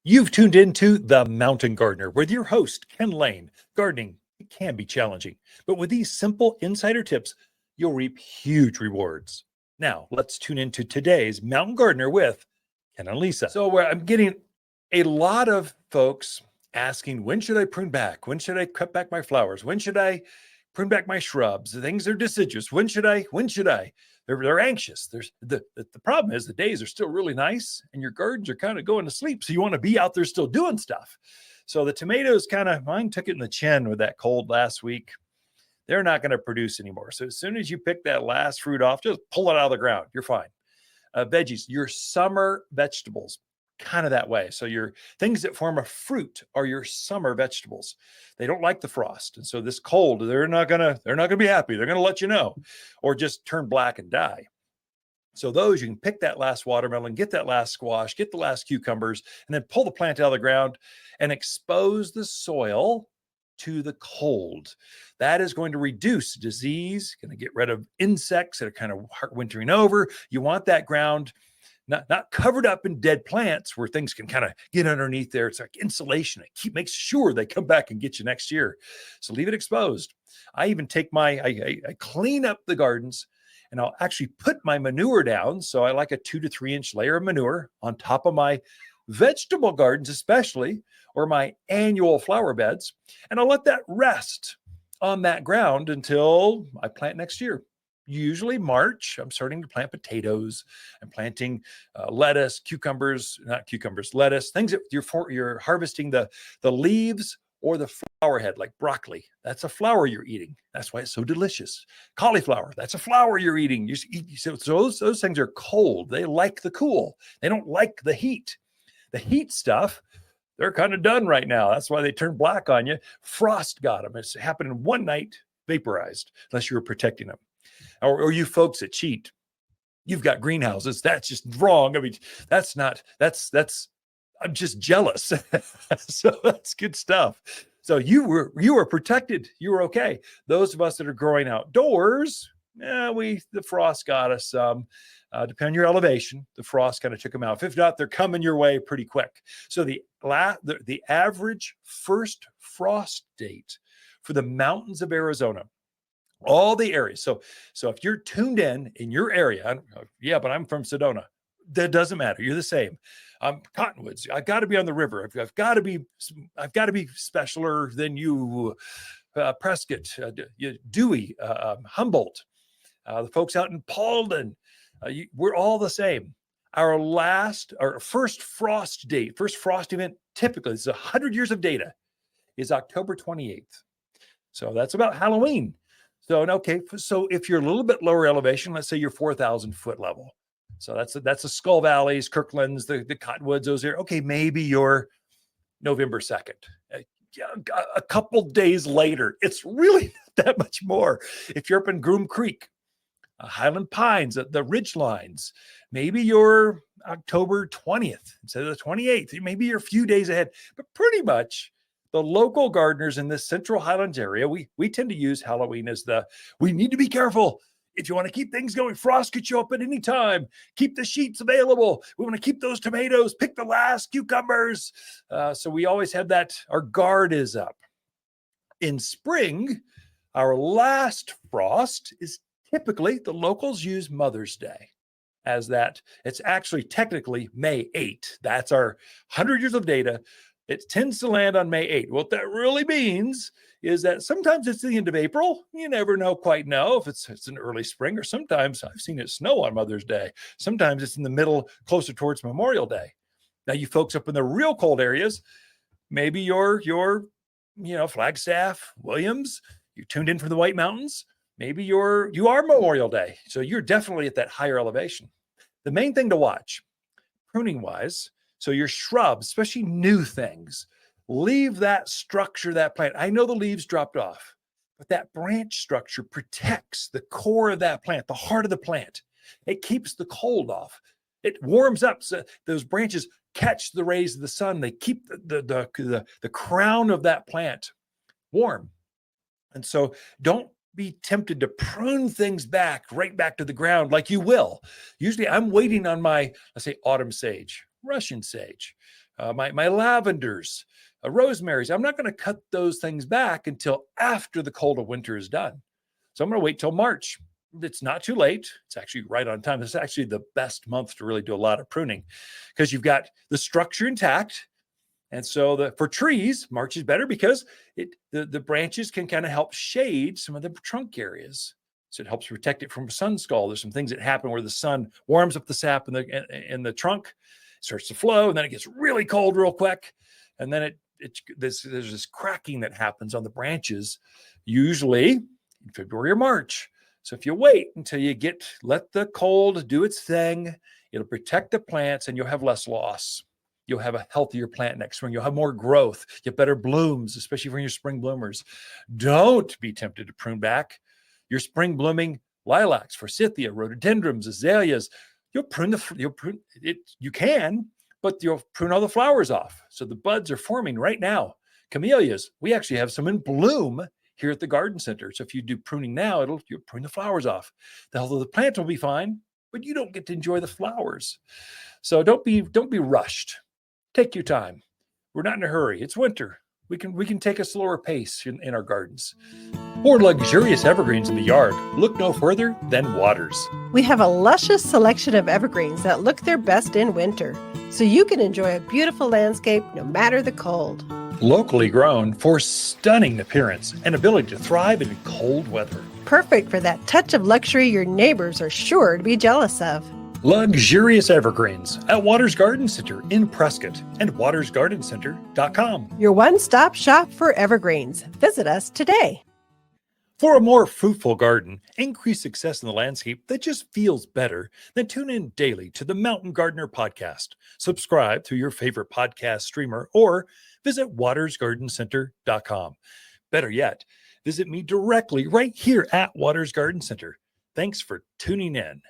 You've tuned into The Mountain Gardener with your host, Ken Lain. Gardening, it can be challenging, but with these simple insider tips, you'll reap huge rewards. Now, let's tune into today's Mountain Gardener with Ken and Lisa. So I'm getting a lot of folks asking, when should I prune back? When should I cut back my flowers? When should I prune back my shrubs? The things are deciduous. When should I? When should I? They're anxious. There's the problem is the days are still really nice and your gardens are kind of going to sleep. So you want to be out there still doing stuff. So the tomatoes mine took it in the chin with that cold last week. They're not going to produce anymore. So as soon as you pick that last fruit off, just pull it out of the ground. You're fine. Veggies, your summer vegetables, kind of that way. So your things that form a fruit are your summer vegetables. They don't like the frost. And so this cold, they're not gonna be happy. They're gonna let you know, or just turn black and die. So those, you can pick that last watermelon, get that last squash, get the last cucumbers, and then pull the plant out of the ground and expose the soil to the cold. That is going to reduce disease, going to get rid of insects that are kind of wintering over. You want that ground not covered up in dead plants where things can kind of get underneath there. It's like insulation. It makes sure they come back and get you next year. So leave it exposed. I even take I clean up the gardens and I'll actually put my manure down. So I like a 2 to 3 inch layer of manure on top of my vegetable gardens, especially, or my annual flower beds. And I'll let that rest on that ground until I plant next year. Usually March, I'm starting to plant potatoes. I'm planting lettuce, lettuce, things that you're harvesting the leaves or the flower head, like broccoli. That's a flower you're eating. That's why it's so delicious. Cauliflower, that's a flower you're eating. So those things are cold. They like the cool. They don't like the heat. The heat stuff, they're kind of done right now. That's why they turn black on you. Frost got them. It's happened in one night, vaporized, unless you were protecting them. Or you folks that cheat, you've got greenhouses. That's just wrong. I mean, I'm just jealous. So that's good stuff. So you were protected. You were okay. Those of us that are growing outdoors, the frost got us. Depending on your elevation, the frost kind of took them out. If not, they're coming your way pretty quick. So the average first frost date for the mountains of Arizona, all the areas. So if you're tuned in your area, but I'm from Sedona. That doesn't matter. You're the same. Cottonwoods. I've got to be on the river. I've got to be specialer than you. Prescott, Dewey, Humboldt, the folks out in Paulden. We're all the same. Our first frost event, typically, it's 100 years of data, is October 28th. So that's about Halloween. So if you're a little bit lower elevation, let's say you're 4,000 foot level. So that's the Skull Valleys, Kirklands, the Cottonwoods, those are okay. Maybe you're November 2nd. A couple days later, it's really not that much more. If you're up in Groom Creek, Highland Pines, the ridge lines, maybe you're October 20th instead of the 28th. Maybe you're a few days ahead, but pretty much the local gardeners in this Central Highlands area, we tend to use Halloween as we need to be careful. If you want to keep things going, frost could show up at any time. Keep the sheets available. We want to keep those tomatoes, pick the last cucumbers. So we always have that. Our guard is up. In spring, our last frost is typically, the locals use Mother's Day as that. It's actually technically May 8. That's our 100 years of data. It tends to land on May 8. What that really means is that sometimes it's the end of April. You never quite know if it's an early spring, or sometimes I've seen it snow on Mother's Day. Sometimes it's in the middle, closer towards Memorial Day. Now, you folks up in the real cold areas, maybe you're Flagstaff, Williams, you tuned in from the White Mountains. Maybe you are Memorial Day. So you're definitely at that higher elevation. The main thing to watch, pruning wise, so your shrubs, especially new things, leave that structure, that plant. I know the leaves dropped off, but that branch structure protects the core of that plant, the heart of the plant. It keeps the cold off. It warms up. So those branches catch the rays of the sun. They keep the crown of that plant warm. And so don't be tempted to prune things right back to the ground like you will. Usually I'm waiting on my, let's say, autumn sage, Russian sage, my lavenders, rosemaries. I'm not going to cut those things back until after the cold of winter is done. So I'm going to wait till March. It's not too late. It's actually right on time. It's actually the best month to really do a lot of pruning because you've got the structure intact. And so for trees, March is better because the branches can kind of help shade some of the trunk areas. So it helps protect it from sun scald. There's some things that happen where the sun warms up the sap in the trunk, starts to flow, and then it gets really cold real quick. And then there's this cracking that happens on the branches, usually in February or March. So if you wait until let the cold do its thing, it'll protect the plants and you'll have less loss. You'll have a healthier plant next spring. You'll have more growth. You have better blooms, especially for your spring bloomers. Don't be tempted to prune back your spring blooming lilacs, forsythia, rhododendrons, azaleas. You'll prune it. You can, but you'll prune all the flowers off. So the buds are forming right now. Camellias, we actually have some in bloom here at the garden center. So if you do pruning now, you'll prune the flowers off. The health of the plant will be fine, but you don't get to enjoy the flowers. So don't be rushed. Take your time. We're not in a hurry. It's winter. We can take a slower pace in our gardens. For luxurious evergreens in the yard, look no further than Waters. We have a luscious selection of evergreens that look their best in winter, so you can enjoy a beautiful landscape no matter the cold. Locally grown for stunning appearance and ability to thrive in cold weather. Perfect for that touch of luxury your neighbors are sure to be jealous of. Luxurious evergreens at Waters Garden Center in Prescott and watersgardencenter.com. Your one-stop shop for evergreens. Visit us today. For a more fruitful garden, increase success in the landscape that just feels better, then tune in daily to the Mountain Gardener podcast. Subscribe through your favorite podcast streamer or visit watersgardencenter.com. Better yet, visit me directly right here at Waters Garden Center. Thanks for tuning in.